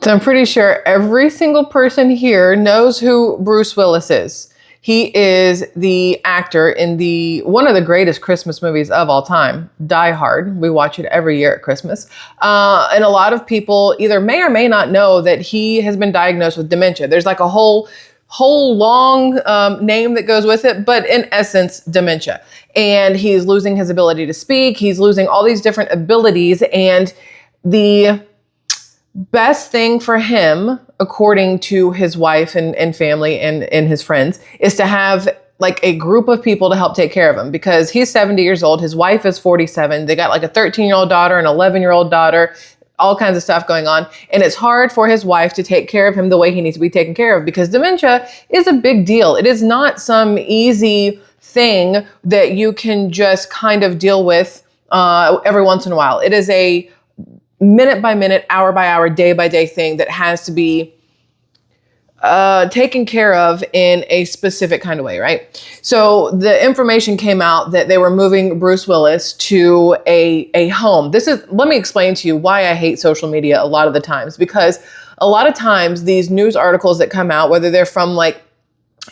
So I'm pretty sure every single person here knows who Bruce Willis is. He is the actor in the one of the greatest Christmas movies of all time, Die Hard. We watch it every year at Christmas. And a lot of people either may or may not know that he has been diagnosed with dementia. There's like a whole long name that goes with it, but in essence, dementia. And he's losing his ability to speak. He's losing all these different abilities. And the best thing for him, according to his wife and family and his friends, is to have like a group of people to help take care of him, because he's 70 years old. His wife is 47. They got like a 13-year-old daughter, an 11-year-old daughter, all kinds of stuff going on. And it's hard for his wife to take care of him the way he needs to be taken care of, because dementia is a big deal. It is not some easy thing that you can just kind of deal with every once in a while. It is a minute by minute, hour by hour, day by day thing that has to be taken care of in a specific kind of way, right? So the information came out that they were moving Bruce Willis to a home. Let me explain to you why I hate social media a lot of the times, because a lot of times these news articles that come out, whether they're from like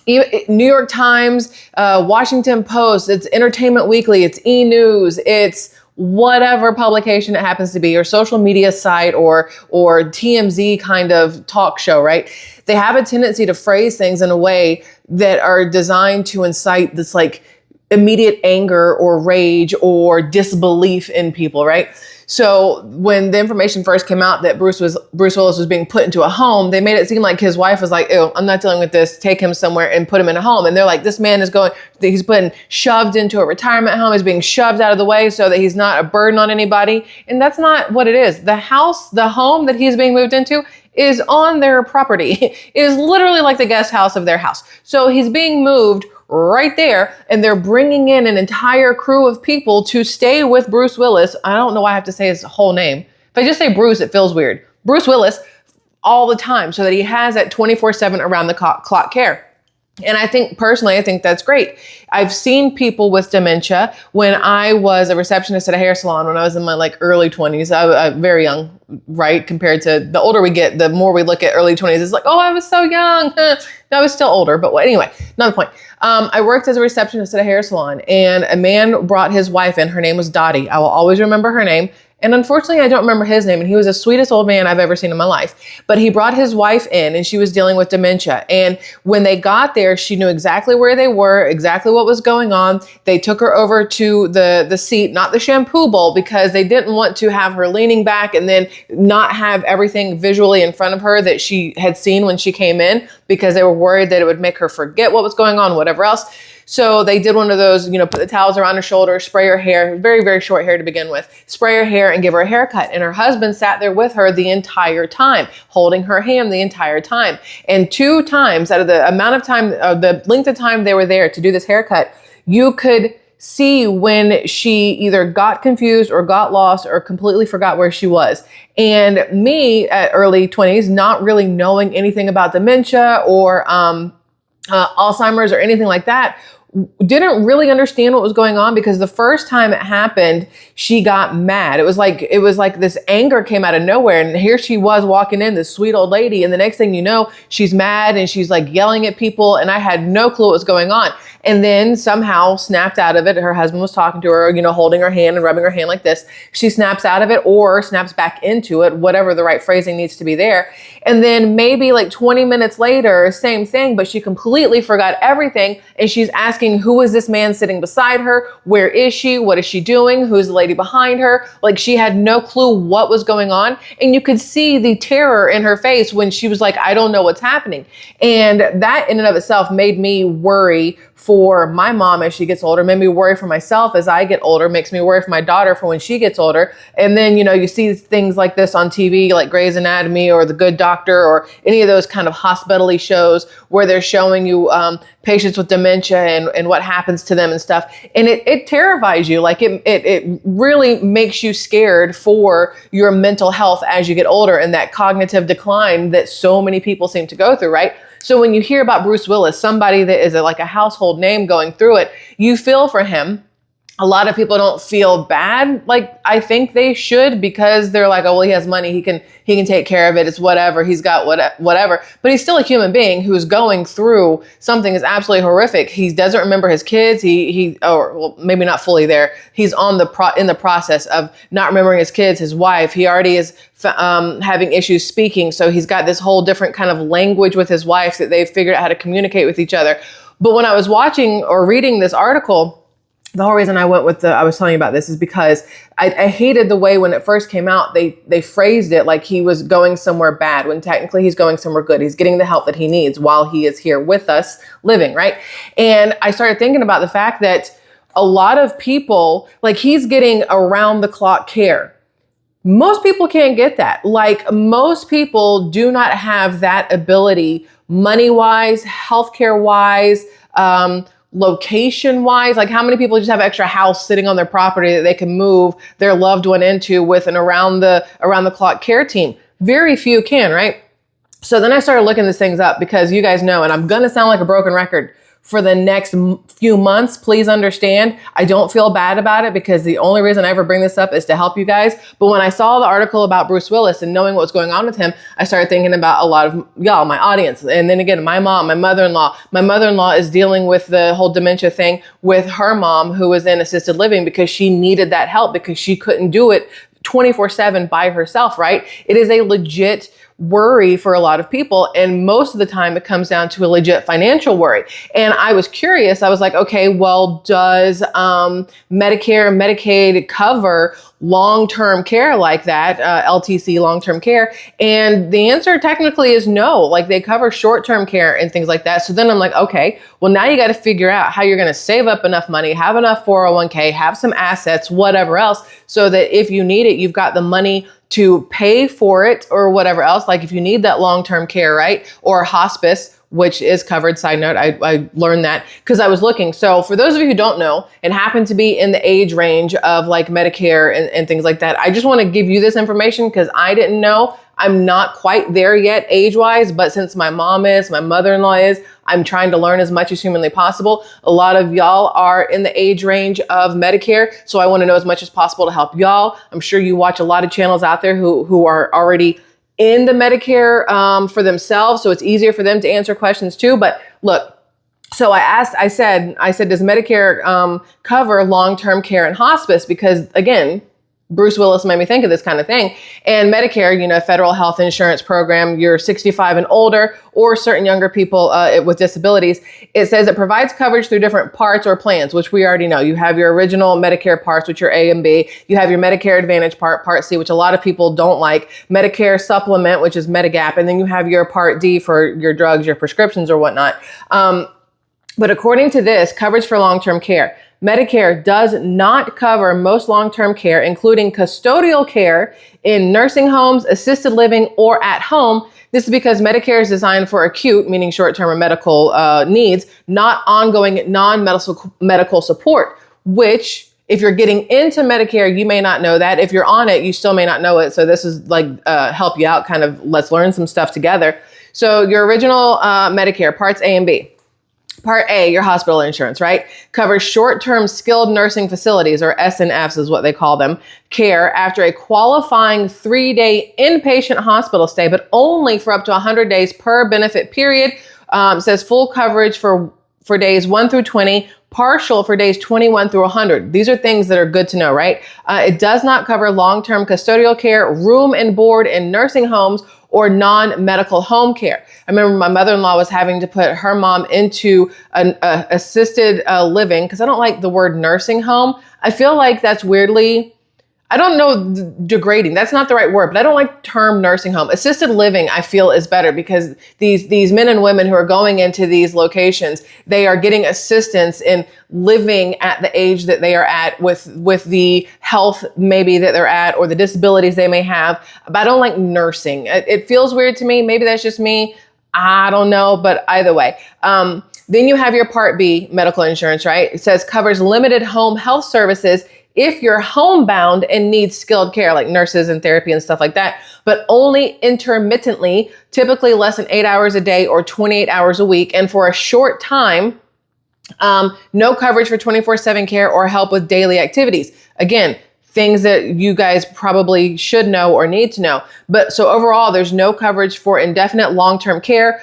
New York Times, Washington Post, it's Entertainment Weekly, it's E! News, it's whatever publication it happens to be, or social media site, or TMZ kind of talk show, right? They have a tendency to phrase things in a way that are designed to incite this like immediate anger or rage or disbelief in people, right? So when the information first came out that Bruce Willis was being put into a home, they made it seem like his wife was like, "Ew, I'm not dealing with this. Take him somewhere and put him in a home." And they're like, "This man he's been shoved into a retirement home. He's being shoved out of the way so that he's not a burden on anybody." And that's not what it is. The home that he's being moved into is on their property. It is literally like the guest house of their house. So he's being moved right there, and they're bringing in an entire crew of people to stay with Bruce Willis. I don't know why I have to say his whole name. If I just say Bruce, it feels weird. Bruce Willis all the time, so that he has that 24/7 around the clock care. And I think that's great. I've seen people with dementia. When I was a receptionist at a hair salon when I was in my like early 20s, I very young, right? Compared to the older we get, the more we look at early 20s. It's like, oh, I was so young. No, I was still older. But anyway, another point. I worked as a receptionist at a hair salon, and a man brought his wife in. Her name was Dottie. I will always remember her name. And unfortunately, I don't remember his name. And he was the sweetest old man I've ever seen in my life. But he brought his wife in, and she was dealing with dementia. And when they got there, she knew exactly where they were, exactly what was going on. They took her over to the seat, not the shampoo bowl, because they didn't want to have her leaning back and then not have everything visually in front of her that she had seen when she came in, because they were worried that it would make her forget what was going on, whatever else. So they did one of those, put the towels around her shoulders, spray her hair, very, very short hair to begin with, spray her hair and give her a haircut. And her husband sat there with her the entire time, holding her hand the entire time. And 2 times out of the amount of time, the length of time they were there to do this haircut, you could see when she either got confused or got lost or completely forgot where she was. And me at early 20s, not really knowing anything about dementia or Alzheimer's or anything like that, didn't really understand what was going on, because the first time it happened, she got mad. It was like this anger came out of nowhere, and here she was walking in, this sweet old lady, and the next thing you know, she's mad and she's like yelling at people, and I had no clue what was going on. And then somehow snapped out of it. Her husband was talking to her, holding her hand and rubbing her hand like this. She snaps out of it or snaps back into it, whatever the right phrasing needs to be there. And then maybe like 20 minutes later, same thing, but she completely forgot everything. And she's asking, who is this man sitting beside her? Where is she? What is she doing? Who's the lady behind her? Like, she had no clue what was going on. And you could see the terror in her face when she was like, I don't know what's happening. And that in and of itself made me worry for my mom as she gets older, made me worry for myself as I get older, makes me worry for my daughter for when she gets older. And then, you see things like this on TV, like Grey's Anatomy or The Good Doctor or any of those kind of hospital-y shows where they're showing you patients with dementia and what happens to them and stuff. And it terrifies you. Like it really makes you scared for your mental health as you get older and that cognitive decline that so many people seem to go through, right? So when you hear about Bruce Willis, somebody that is like a household name going through it, you feel for him. a lot of people don't feel bad like I think they should, because they're like, oh, well, he has money, he can take care of it, it's whatever, he's got whatever. But he's still a human being who's going through something that's absolutely horrific. He doesn't remember his kids. Or well, maybe not fully there. He's in the process of not remembering his kids, his wife. He already is having issues speaking, so he's got this whole different kind of language with his wife that they've figured out how to communicate with each other. But when I was watching or reading this article, the whole reason I was telling you about this is because I hated the way when it first came out, they phrased it like he was going somewhere bad, when technically he's going somewhere good. He's getting the help that he needs while he is here with us living, right? And I started thinking about the fact that a lot of people, like, he's getting around the clock care. Most people can't get that. Like, most people do not have that ability, money-wise, healthcare-wise, location-wise. Like, how many people just have extra house sitting on their property that they can move their loved one into with an around the clock care team? Very few can, right? So then I started looking these things up, because you guys know, and I'm gonna sound like a broken record for the next few months. Please understand, I don't feel bad about it, because the only reason I ever bring this up is to help you guys. But when I saw the article about Bruce Willis and knowing what was going on with him, I started thinking about a lot of y'all, my audience. And then again, my mom, my mother-in-law. My mother-in-law is dealing with the whole dementia thing with her mom, who was in assisted living, because she needed that help, because she couldn't do it 24/7 by herself, right? It is a legit worry for a lot of people. And most of the time it comes down to a legit financial worry. And I was curious. I was like, okay, well, does Medicare and Medicaid cover long-term care like that, LTC, long-term care? And the answer technically is no. Like, they cover short-term care and things like that. So then I'm like, okay, well, now you got to figure out how you're going to save up enough money, have enough 401k, have some assets, whatever else, so that if you need it, you've got the money to pay for it or whatever else. Like, if you need that long-term care, right? Or hospice, which is covered. Side note, I learned that because I was looking. So for those of you who don't know and happen to be in the age range of like Medicare and things like that, I just want to give you this information because I didn't know. I'm not quite there yet age-wise, but since my mom is, my mother-in-law is, I'm trying to learn as much as humanly possible. A lot of y'all are in the age range of Medicare, so I want to know as much as possible to help y'all. I'm sure you watch a lot of channels out there who are already in the Medicare for themselves, so it's easier for them to answer questions too. But look, so I said, does Medicare cover long-term care and hospice? Because again, Bruce Willis made me think of this kind of thing. And Medicare, federal health insurance program, you're 65 and older, or certain younger people with disabilities. It says it provides coverage through different parts or plans, which we already know. You have your original Medicare parts, which are A and B. You have your Medicare Advantage Part C, which a lot of people don't like. Medicare Supplement, which is Medigap. And then you have your Part D for your drugs, your prescriptions or whatnot. But according to this, coverage for long-term care, Medicare does not cover most long-term care, including custodial care in nursing homes, assisted living, or at home. This is because Medicare is designed for acute, meaning short-term or medical needs, not ongoing non-medical support, which, if you're getting into Medicare, you may not know that. If you're on it, you still may not know it. So this is like help you out, kind of let's learn some stuff together. So your original Medicare, Parts A and B. Part A, your hospital insurance, right? Covers short-term skilled nursing facilities, or SNFs is what they call them, care after a qualifying 3-day inpatient hospital stay, but only for up to 100 days per benefit period. Says full coverage for days 1 through 20, partial for days 21 through 100. These are things that are good to know, right? It does not cover long-term custodial care, room and board in nursing homes, or non-medical home care. I remember my mother-in-law was having to put her mom into an assisted living, because I don't like the word nursing home. I feel like that's weirdly, I don't know, degrading. That's not the right word, but I don't like term nursing home. Assisted living, I feel, is better, because these men and women who are going into these locations, they are getting assistance in living at the age that they are at with the health maybe that they're at or the disabilities they may have. But I don't like nursing. It feels weird to me. Maybe that's just me. I don't know, but either way. Then you have your Part B medical insurance, right? It says covers limited home health services if you're homebound and need skilled care, like nurses and therapy and stuff like that, but only intermittently, typically less than 8 hours a day or 28 hours a week, and for a short time, No coverage for 24/7 care or help with daily activities. Again, things that you guys probably should know or need to know. But so overall, there's no coverage for indefinite long-term care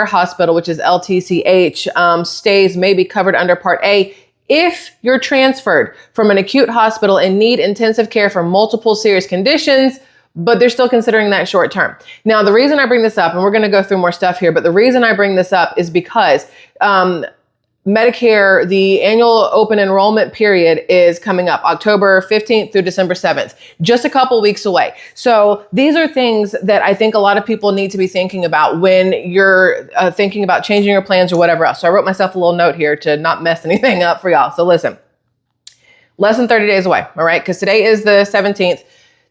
hospital, which is LTCH, stays may be covered under Part A if you're transferred from an acute hospital and need intensive care for multiple serious conditions, but they're still considering that short term. Now, the reason I bring this up, and we're going to go through more stuff here, but the reason I bring this up is because Medicare, the annual open enrollment period is coming up October 15th through December 7th, just a couple weeks away. So these are things that I think a lot of people need to be thinking about when you're thinking about changing your plans or whatever else. So I wrote myself a little note here to not mess anything up for y'all. So listen, less than 30 days away. All right. Because today is the 17th.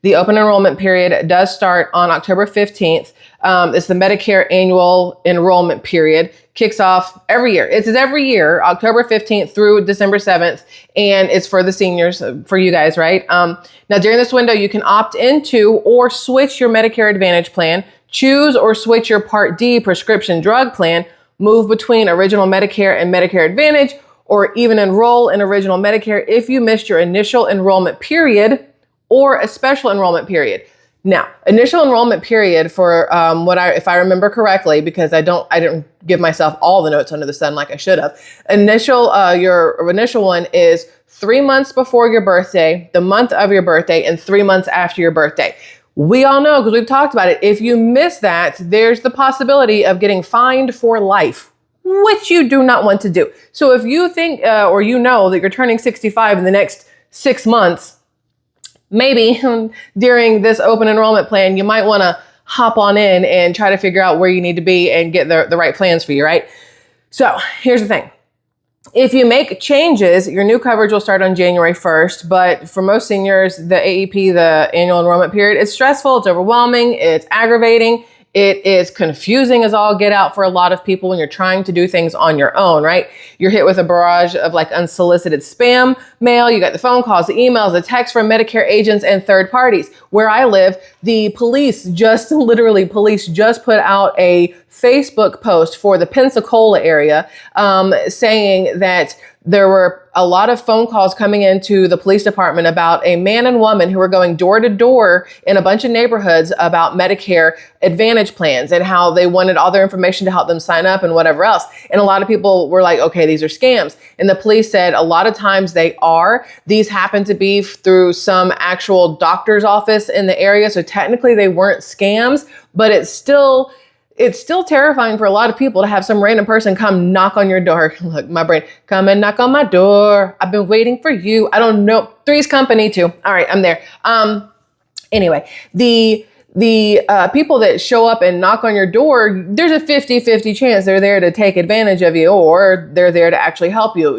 The open enrollment period does start on October 15th. It's the Medicare annual enrollment period. Kicks off every year. It's every year, October 15th through December 7th. And it's for the seniors, for you guys, right? Now, during this window, you can opt into or switch your Medicare Advantage plan, choose or switch your Part D prescription drug plan, move between original Medicare and Medicare Advantage, or even enroll in original Medicare if you missed your initial enrollment period or a special enrollment period. Now, initial enrollment period for if I remember correctly, because I didn't give myself all the notes under the sun like I should have. Your initial one is 3 months before your birthday, the month of your birthday, and 3 months after your birthday. We all know, because we've talked about it, if you miss that, there's the possibility of getting fined for life, which you do not want to do. So if you think or you know that you're turning 65 in the next 6 months, maybe during this open enrollment plan, you might want to hop on in and try to figure out where you need to be and get the right plans for you, right? So here's the thing. If you make changes, your new coverage will start on January 1st. But for most seniors, the AEP, the annual enrollment period, it's stressful, it's overwhelming, it's aggravating. It is confusing as all get out for a lot of people when you're trying to do things on your own, right? You're hit with a barrage of like unsolicited spam mail. You got the phone calls, the emails, the texts from Medicare agents and third parties. Where I live, the police just put out a Facebook post for the Pensacola area saying that there were a lot of phone calls coming into the police department about a man and woman who were going door to door in a bunch of neighborhoods about Medicare Advantage plans and how they wanted all their information to help them sign up and whatever else. And a lot of people were like, okay, these are scams. And the police said a lot of times they are. These happen to be through some actual doctor's office in the area. So technically they weren't scams, but it's still terrifying for a lot of people to have some random person come knock on your door. Look, my brain, come and knock on my door. I've been waiting for you. I don't know. Three's company too. All right, I'm there. Anyway, the people that show up and knock on your door, there's a 50-50 chance they're there to take advantage of you or they're there to actually help you.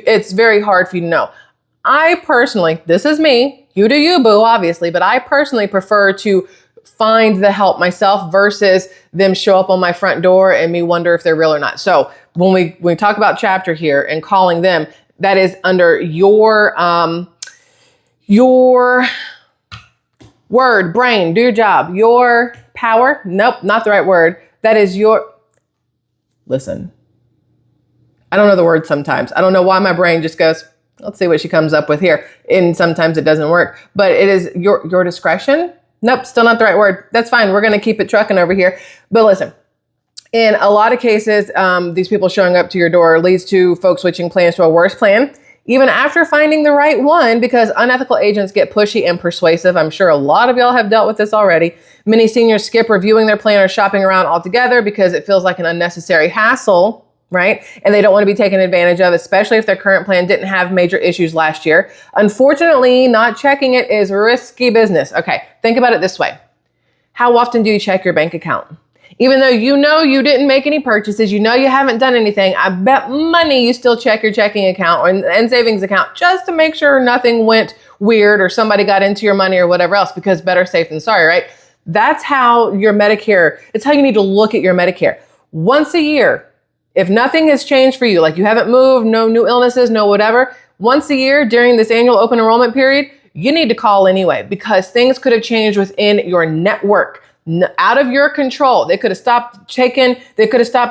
It's very hard for you to know. I personally, this is me, you do you, boo, obviously, but I personally prefer to find the help myself versus them show up on my front door and me wonder if they're real or not. So when we talk about chapter here and calling them, that is under your word, brain, do your job, your power. Nope, not the right word. That is listen, I don't know the word sometimes. I don't know why my brain just goes, let's see what she comes up with here. And sometimes it doesn't work, but it is your discretion. Nope, still not the right word. That's fine. We're going to keep it trucking over here. But listen, in a lot of cases, these people showing up to your door leads to folks switching plans to a worse plan, even after finding the right one, because unethical agents get pushy and persuasive. I'm sure a lot of y'all have dealt with this already. Many seniors skip reviewing their plan or shopping around altogether because it feels like an unnecessary hassle, right? And they don't want to be taken advantage of, especially if their current plan didn't have major issues last year. Unfortunately, not checking it is risky business. Okay, think about it this way. How often do you check your bank account? Even though you know you didn't make any purchases, you know you haven't done anything, I bet money you still check your checking account and savings account just to make sure nothing went weird or somebody got into your money or whatever else, because better safe than sorry, right? That's how your Medicare, it's how you need to look at your Medicare. Once a year, if nothing has changed for you, like you haven't moved, no new illnesses, no whatever, once a year during this annual open enrollment period, you need to call anyway, because things could have changed within your network. out of your control. They could have stopped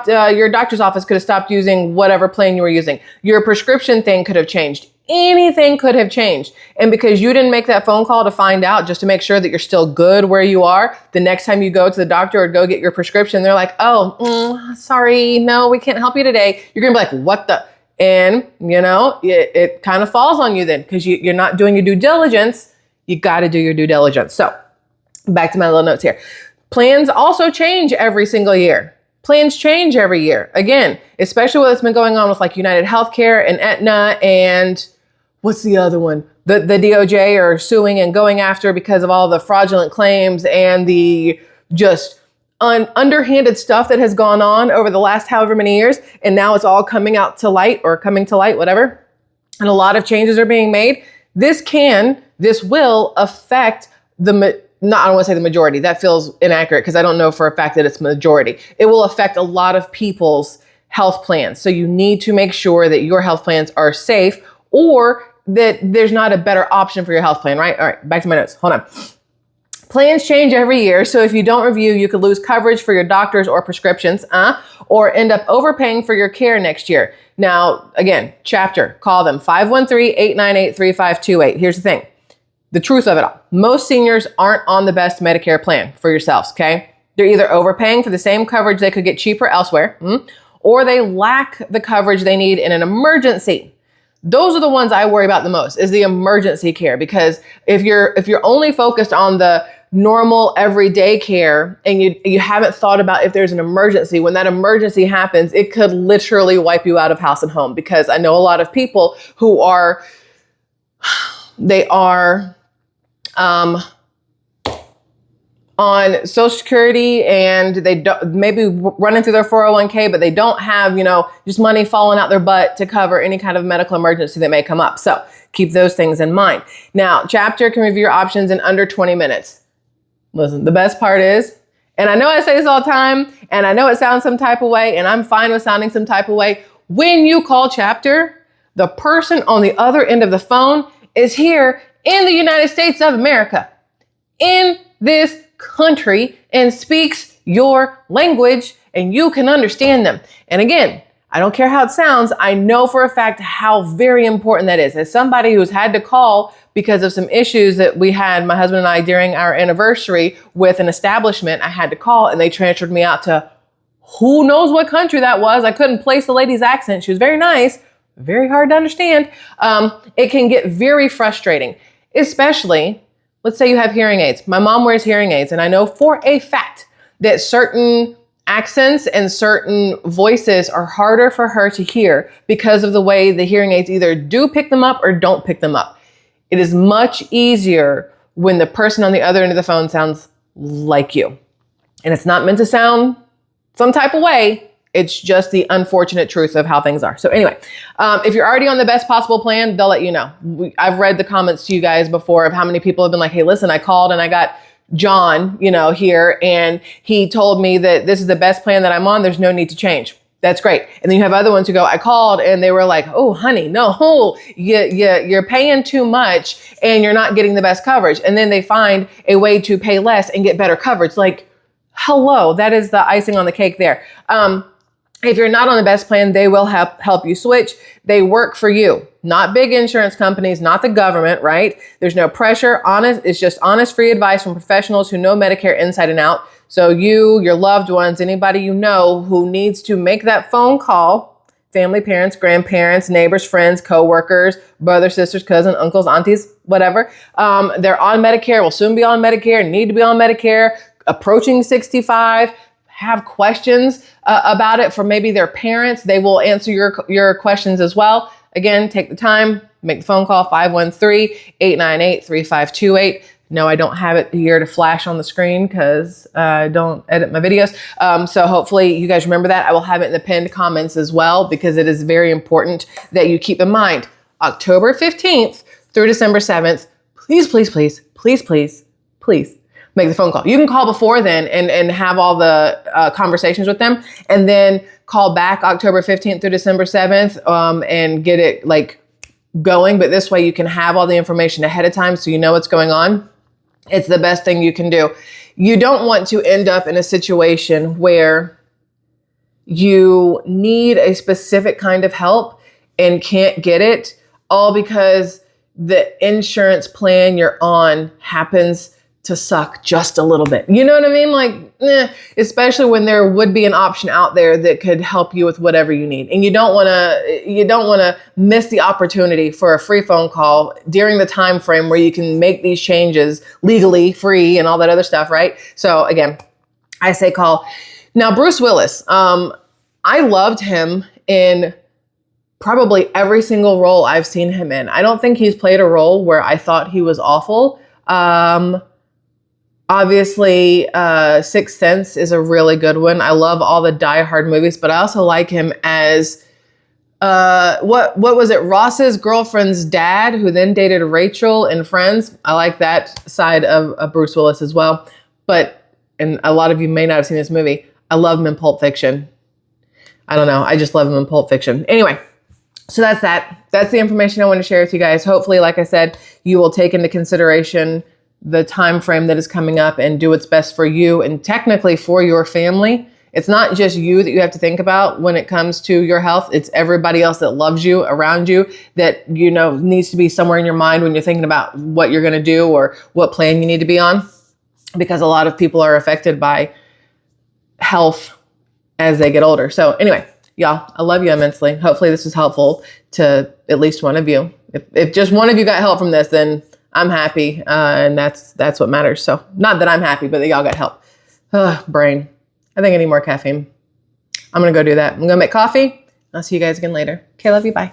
your doctor's office could have stopped using whatever plan you were using. Your prescription thing could have changed. Anything could have changed. And because you didn't make that phone call to find out, just to make sure that you're still good where you are, the next time you go to the doctor or go get your prescription, they're like, oh, sorry, no, we can't help you today. You're going to be like, what the? And, it kind of falls on you then because you're not doing your due diligence. You got to do your due diligence. So back to my little notes here. Plans also change every single year. Plans change every year. Again, especially what's been going on with like United Healthcare and Aetna and what's the other one? The DOJ are suing and going after because of all the fraudulent claims and the just underhanded stuff that has gone on over the last however many years. And now it's all coming to light, whatever. And a lot of changes are being made. This will affect I don't want to say the majority. That feels inaccurate because I don't know for a fact that it's majority. It will affect a lot of people's health plans. So you need to make sure that your health plans are safe or that there's not a better option for your health plan, right? All right, back to my notes. Hold on. Plans change every year. So if you don't review, you could lose coverage for your doctors or prescriptions, or end up overpaying for your care next year. Now, again, Chapter, call them 513-898-3528. Here's the thing. The truth of it all. Most seniors aren't on the best Medicare plan for yourselves, okay? They're either overpaying for the same coverage they could get cheaper elsewhere, or they lack the coverage they need in an emergency. Those are the ones I worry about the most, is the emergency care. Because if you're only focused on the normal everyday care and you haven't thought about if there's an emergency, when that emergency happens, it could literally wipe you out of house and home. Because I know a lot of people who are on Social Security and they don't, maybe running through their 401k, but they don't have, just money falling out their butt to cover any kind of medical emergency that may come up. So keep those things in mind. Now, Chapter can review your options in under 20 minutes. Listen, the best part is, and I know I say this all the time, and I know it sounds some type of way, and I'm fine with sounding some type of way. When you call Chapter, the person on the other end of the phone is here in the United States of America, in this country, and speaks your language, and you can understand them. And again, I don't care how it sounds. I know for a fact how very important that is. As somebody who's had to call because of some issues that we had, my husband and I, during our anniversary with an establishment, I had to call and they transferred me out to who knows what country that was. I couldn't place the lady's accent. She was very nice, very hard to understand. It can get very frustrating, especially, let's say you have hearing aids. My mom wears hearing aids, and I know for a fact that certain accents and certain voices are harder for her to hear because of the way the hearing aids either do pick them up or don't pick them up. It is much easier when the person on the other end of the phone sounds like you. And it's not meant to sound some type of way. It's just the unfortunate truth of how things are. So anyway, if you're already on the best possible plan, they'll let you know. I've read the comments to you guys before of how many people have been like, hey, listen, I called and I got John, here, and he told me that this is the best plan that I'm on. There's no need to change. That's great. And then you have other ones who go, I called and they were like, oh, honey, no, you're paying too much and you're not getting the best coverage. And then they find a way to pay less and get better coverage. Like, hello, that is the icing on the cake there. If you're not on the best plan, they will help you switch. They work for you, not big insurance companies, not the government, right? There's no pressure. It's just honest, free advice from professionals who know Medicare inside and out. So you, your loved ones, anybody you know who needs to make that phone call, family, parents, grandparents, neighbors, friends, coworkers, brothers, sisters, cousins, uncles, aunties, whatever. They're on Medicare, will soon be on Medicare, need to be on Medicare, approaching 65, have questions about it for maybe their parents. They will answer your questions as well. Again, take the time, make the phone call, 513-898-3528. No, I don't have it here to flash on the screen because I don't edit my videos. So hopefully you guys remember that. I will have it in the pinned comments as well, because it is very important that you keep in mind October 15th through December 7th. Please, please, please, please, please, please make the phone call. You can call before then and have all the conversations with them, and then call back October 15th through December 7th and get it going. But this way you can have all the information ahead of time so you know what's going on. It's the best thing you can do. You don't want to end up in a situation where you need a specific kind of help and can't get it, all because the insurance plan you're on happens to suck just a little bit. You know what I mean? Like, especially when there would be an option out there that could help you with whatever you need. And you don't want to miss the opportunity for a free phone call during the time frame where you can make these changes legally, free, and all that other stuff, right? So again, I say call. Now, Bruce Willis, I loved him in probably every single role I've seen him in. I don't think he's played a role where I thought he was awful. Obviously, Sixth Sense is a really good one. I love all the Die Hard movies, but I also like him as, what was it? Ross's girlfriend's dad, who then dated Rachel in Friends. I like that side of Bruce Willis as well. But, and a lot of you may not have seen this movie, I love him in Pulp Fiction. I don't know. I just love him in Pulp Fiction. Anyway, so that's that. That's the information I want to share with you guys. Hopefully, like I said, you will take into consideration the time frame that is coming up and do what's best for you and technically for your family. It's not just you that you have to think about when it comes to your health. It's everybody else that loves you around you that, you know, needs to be somewhere in your mind when you're thinking about what you're going to do or what plan you need to be on, because a lot of people are affected by health as they get older. So anyway, y'all, I love you immensely. Hopefully this is helpful to at least one of you. If just one of you got help from this, then I'm happy. And that's what matters. So not that I'm happy, but that y'all got help. Brain. I think I need more caffeine. I'm going to go do that. I'm going to make coffee. I'll see you guys again later. Okay, love you. Bye.